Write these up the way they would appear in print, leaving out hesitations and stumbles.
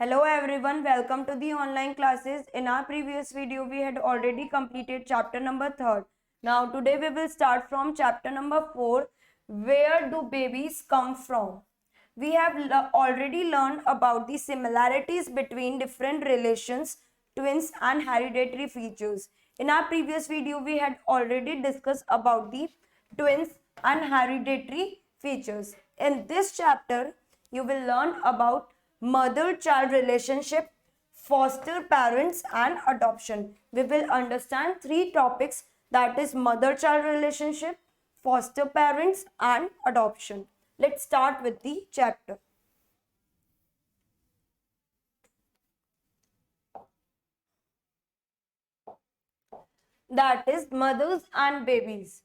Hello everyone, welcome to the online classes. In our previous video, we had already completed chapter number 3. Now today we will start from chapter number 4. Where do babies come from? We have already learned about the similarities between different relations, twins and hereditary features. In our previous video, we had already discussed about the twins and hereditary features. In this chapter, you will learn about mother-child relationship, foster parents and adoption. We will understand three topics, that is mother-child relationship, foster parents and adoption. Let's start with the chapter. That is mothers and babies.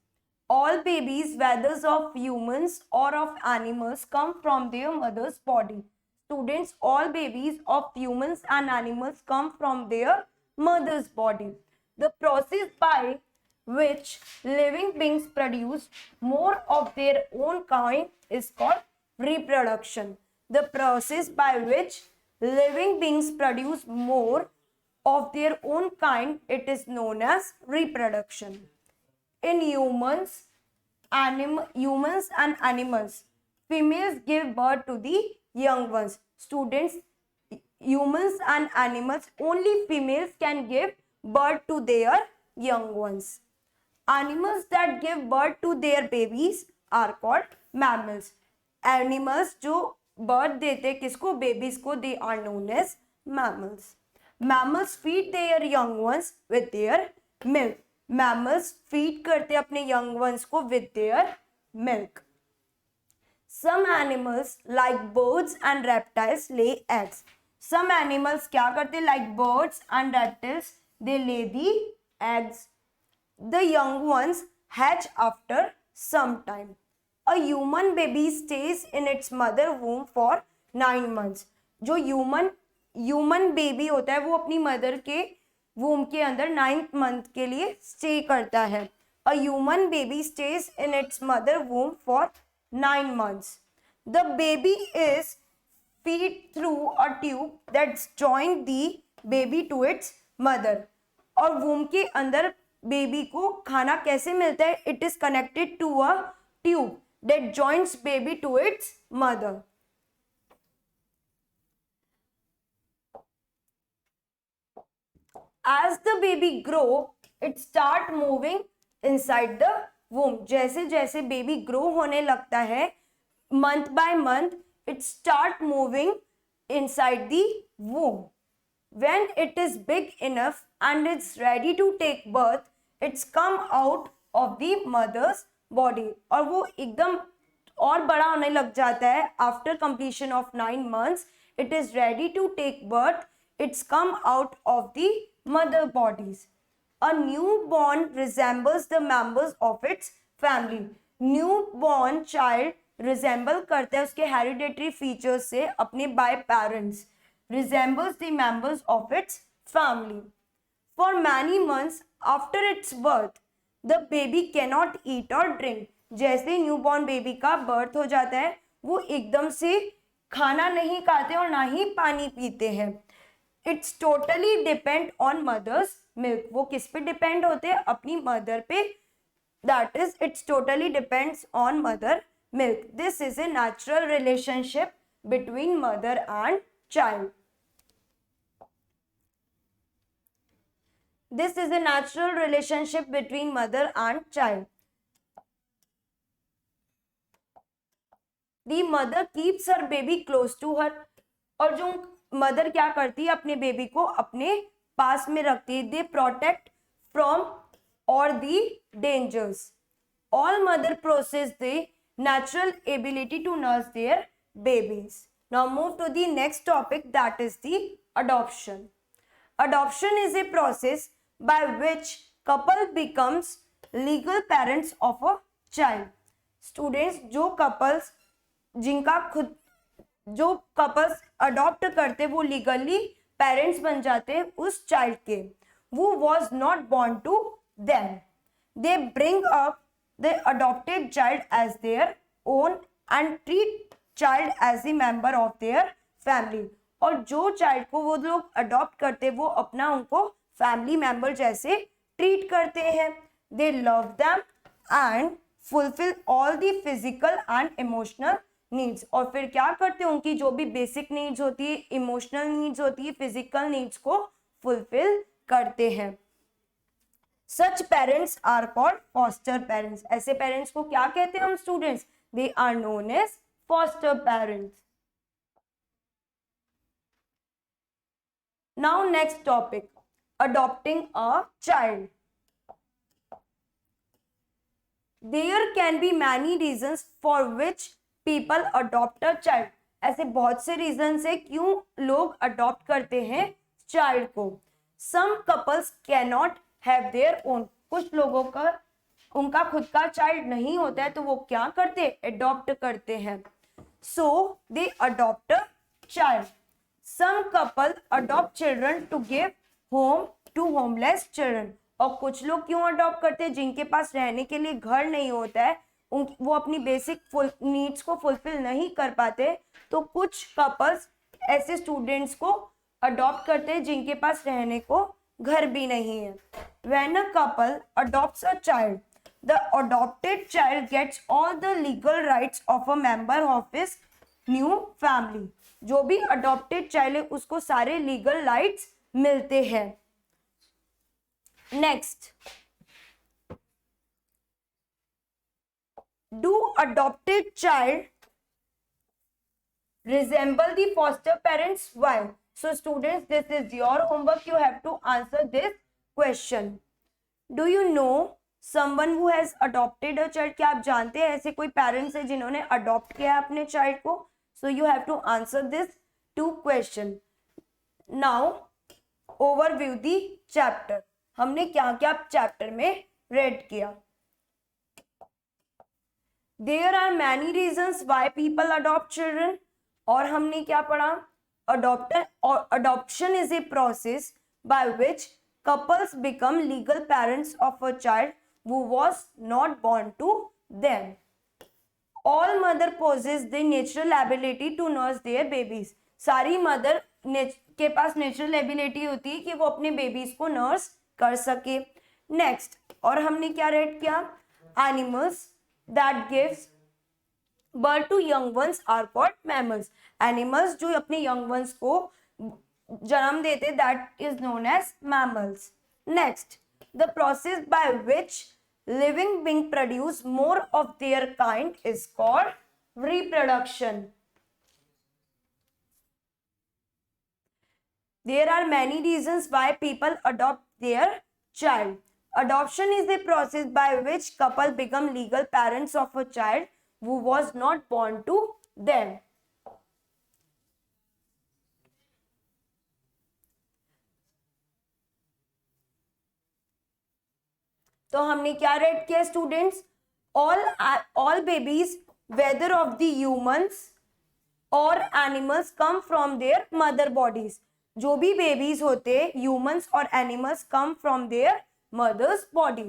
All babies, whether of humans or of animals, come from their mother's body. Students, all babies of humans and animals come from their mother's body. The process by which living beings produce more of their own kind is called reproduction. The process by which living beings produce more of their own kind, it is known as reproduction. In humans and animals, females give birth to the young ones. Students, humans and animals, only females can give birth to their young ones. Animals that give birth to their babies are called mammals. Animals जो birth देते किसको, babies को, they are known as mammals. Mammals feed their young ones with their milk. Mammals feed करते अपने young ones को with their milk. Some animals like birds and reptiles lay eggs. Some animals क्या करते, like birds and reptiles, they lay the eggs. The young ones hatch after some time. A human baby stays in its mother womb for 9 months. जो human baby होता है वो अपनी mother के वूम के अंदर 9th मंथ के लिए स्टे करता है. A human baby stage in its mother womb for 9 months. The baby is feed through a tube that's joined the baby to its mother. और वूम के अंदर बेबी को खाना कैसे मिलता है? It is connected to a tube that joints baby to its mother. As the baby grow, it start moving inside the womb. जैसे जैसे बेबी ग्रो होने लगता है, month by month, it start moving inside the womb. When it is big enough and it's ready to take birth, it's come out of the mother's body. और वो एकदम और बड़ा होने लग जाता है. After completion of 9 months, it is ready to take birth. It's come out of the mother bodies. A newborn resembles the members of its family. Newborn child resemble करता है उसके hereditary features से अपने by parents. Resembles the members of its family. For many months after its birth, the baby cannot eat or drink. जैसे newborn baby का birth हो जाता है, वो एकदम से खाना नहीं खाते और ना ही पानी पीते हैं. It's totally depend on mother's milk. वो किस पे डिपेंड होते हैं? अपनी मदर पे. That is it's totally depends on mother milk. This is a natural relationship between mother and child. This is a natural relationship between mother and child. The mother keeps her baby close to her. और जो mother क्या करती है, अपने baby को अपने पास में रखती है. दे प्रोटेक्ट फ्रॉम और the dangers. All mother process the natural ability to nurse their babies. Now move to the next topic, that is the adoption. Adoption is a process by which couple becomes legal parents of a child. Students, जो couples जिनका खुद जो couples adopt करते वो legally parents बन जाते हैं उस चाइल्ड के. वो was not born to them. They bring up the adopted child as their own and treat child as the member of their family. और जो चाइल्ड को वो लोग अडॉप्ट करते वो अपना उनको फैमिली मेंबर जैसे ट्रीट करते हैं. दे love them and fulfil all the physical and emotional needs. और फिर क्या करते हैं, उनकी जो भी बेसिक नीड्स होती है, इमोशनल नीड्स होती है, फिजिकल नीड्स को फुलफिल करते हैं. Such parents are called foster parents. ऐसे पेरेंट्स को क्या कहते हैं हम students? They are known as foster parents. Now next topic, adopting a child. There can be many reasons for which people adopt a child. ऐसे बहुत से reasons है क्यों लोग adopt करते हैं child को. Some couples cannot have their own. कुछ लोगों का उनका खुद का child नहीं होता है तो वो क्या करते हैं? adopt करते हैं. So they adopt a child. Some couple adopt children to give home to homeless children. और कुछ लोग क्यों अडॉप्ट करते हैं? जिनके पास रहने के लिए घर नहीं होता है, वो अपनी बेसिक नीड्स को फुलफिल नहीं कर पाते, तो कुछ कपल्स ऐसे स्टूडेंट्स को अडॉप्ट करते हैं जिनके पास रहने को घर भी नहीं है. When a couple adopts a child, the adopted child gets all the legal rights of a member of his new family. जो भी अडॉप्टेड चाइल्ड है उसको सारे लीगल राइट्स मिलते हैं. Next, do adopted child resemble the foster parents? Why? So students, this is your homework. You have to answer this question. Do you know someone who has adopted a child? क्या आप जानते हैं ऐसे कोई parents है जिन्होंने adopt किया है अपने चाइल्ड को? So you have to answer this two question. Now overview the chapter. हमने क्या क्या चैप्टर में रेड किया? There are many reasons why people adopt children. और हमने क्या पढ़ा? Adoption is a process by which couples become legal parents of a child who was not born to them. All mother possess the natural ability to nurse their babies. सारी mother के पास natural ability होती है कि वो अपने babies को nurse कर सके. नेक्स्ट, और हमने क्या रेड किया? Animals that gives birth to young ones are called mammals. Animals जो अपने यंग वंस को जन्म देते that is known as mammals. Next, the process by which living being produce more of their kind is called reproduction. There are many reasons why people adopt their child. Adoption is the process by which couple become legal parents of a child who was not born to them. तो हमने क्या read किया students? All babies whether of the humans और animals come from their mother bodies. जो भी babies होते हैं humans और animals come from their mothers body.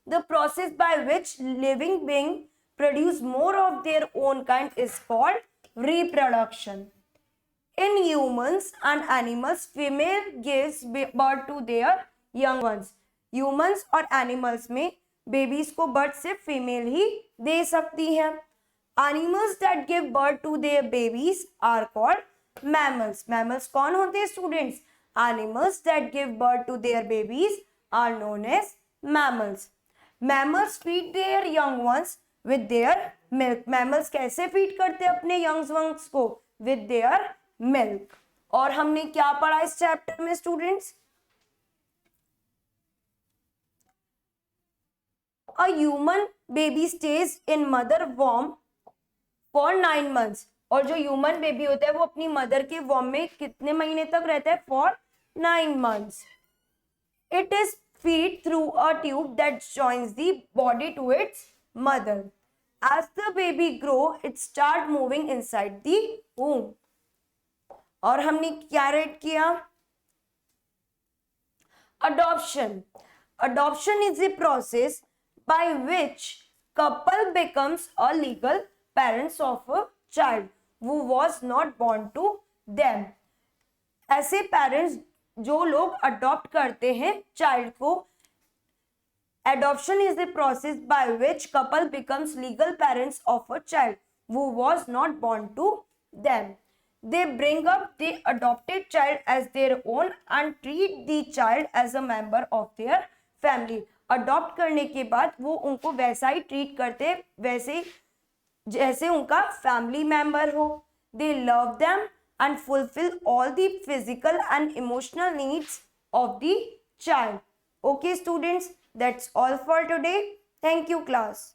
The process by which living being produce more of their own kind is called reproduction. In humans and animals, female gives birth to their young ones. Humans और animals में babies को birth सिर्फ female ही दे सकती हैं. Animals that give birth to their babies are called mammals. Mammals कौन होते हैं students? Animals that give birth to their babies are known as mammals. Mammals feed their young ones with their milk. Mammals कैसे feed करते हैं अपने young ones को? With their milk. और हमने क्या पढ़ा इस चैप्टर में students? A human baby stays in mother womb for 9 months. और जो ह्यूमन बेबी होता है वो अपनी मदर के वॉर्म में कितने महीने तक रहता है? for 9 months. It is feed through a tube that joins the body to its mother. As the baby grow, it start moving inside the womb. और हमने क्या रेड किया? Adoption. Adoption is a process by which couple becomes a legal parents of a child who was not born to them. ऐसे parents जो लोग adopt करते हैं child को, adoption is the process by which couple becomes legal parents of a child who was not born to them. They bring up the adopted child as their own and treat the child as a member of their family. Adopt करने के बाद वो उनको वैसा ही treat करते वैसे जैसे उनका फैमिली मेंबर हो. They love them and fulfill all the physical and emotional needs of the child. Okay students, that's all for today. Thank you class.